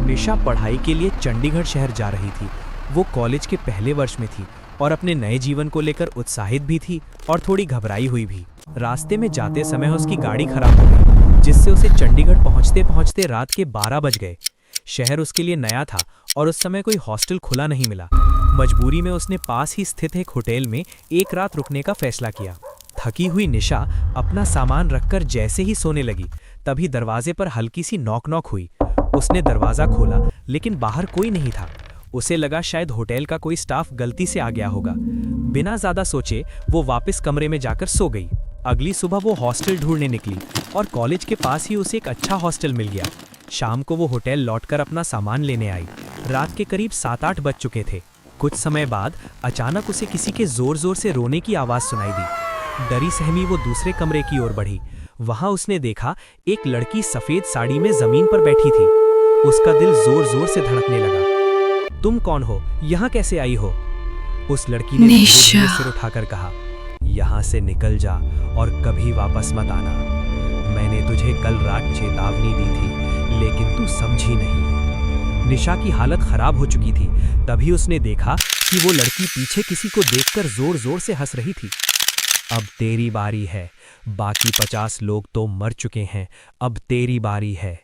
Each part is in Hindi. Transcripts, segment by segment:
निशा पढ़ाई के लिए चंडीगढ़ शहर जा रही थी। वो कॉलेज के पहले वर्ष में थी और अपने नए जीवन को लेकर उत्साहित भी थी और थोड़ी घबराई हुई भी। रास्ते में जाते समय उसकी गाड़ी खराब हो गई, जिससे उसे चंडीगढ़ पहुंचते पहुंचते रात के 12 बज गए। शहर उसके लिए नया था और उस समय कोई हॉस्टल खुला नहीं मिला। मजबूरी में उसने पास ही स्थित एक होटल में एक रात रुकने का फैसला किया। थकी हुई निशा अपना सामान रखकर जैसे ही सोने लगी, तभी दरवाजे पर हल्की सी नॉक नॉक हुई। उसने दरवाज़ा खोला, लेकिन बाहर कोई नहीं था। उसे लगा शायद होटल का कोई स्टाफ गलती से आ गया होगा। बिना ज़्यादा सोचे वो वापस कमरे में जाकर सो गई। अगली सुबह वो हॉस्टल ढूंढने निकली और कॉलेज के पास ही उसे एक अच्छा हॉस्टल मिल गया। शाम को वो होटल लौटकर अपना सामान लेने आई। रात के करीब 7-8 बज चुके थे। कुछ समय बाद अचानक उसे किसी के जोर जोर से रोने की आवाज़ सुनाई दी। डरी सहमी वो दूसरे कमरे की ओर बढ़ी। वहां उसने देखा एक लड़की सफ़ेद साड़ी में ज़मीन पर बैठी थी। उसका दिल जोर जोर से धड़कने लगा। तुम कौन हो? यहाँ कैसे आई हो? उस लड़की ने सिर उठाकर कहा, यहाँ से निकल जा और कभी वापस मत आना। मैंने तुझे कल रात चेतावनी दी थी, लेकिन तू समझी नहीं। निशा की हालत खराब हो चुकी थी। तभी उसने देखा कि वो लड़की पीछे किसी को देखकर जोर जोर से हंस रही थी। अब तेरी बारी है, बाकी 50 लोग तो मर चुके हैं, अब तेरी बारी है।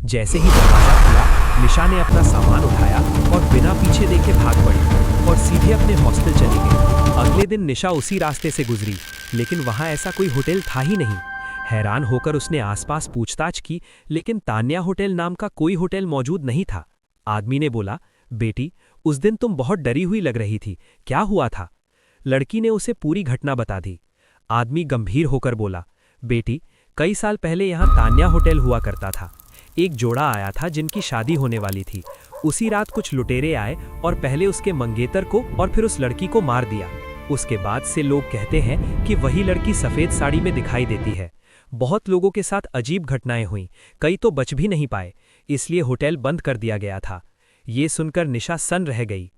जैसे ही दरवाजा खुला, निशा ने अपना सामान उठाया और बिना पीछे देखे भाग पड़ी और सीधे अपने हॉस्टल चली गई। अगले दिन निशा उसी रास्ते से गुजरी, लेकिन वहां ऐसा कोई होटल था ही नहीं। हैरान होकर उसने आसपास पूछताछ की, लेकिन तान्या होटल नाम का कोई होटल मौजूद नहीं था। आदमी ने बोला, बेटी, उस दिन तुम बहुत डरी हुई लग रही थी, क्या हुआ था? लड़की ने उसे पूरी घटना बता दी। आदमी गंभीर होकर बोला, बेटी, कई साल पहले यहाँ तान्या होटल हुआ करता था। एक जोड़ा आया था जिनकी शादी होने वाली थी। उसी रात कुछ लुटेरे आए और पहले उसके मंगेतर को और फिर उस लड़की को मार दिया। उसके बाद से लोग कहते हैं कि वही लड़की सफ़ेद साड़ी में दिखाई देती है। बहुत लोगों के साथ अजीब घटनाएं हुईं, कई तो बच भी नहीं पाए, इसलिए होटल बंद कर दिया गया था। ये सुनकर निशा सन्न रह गई।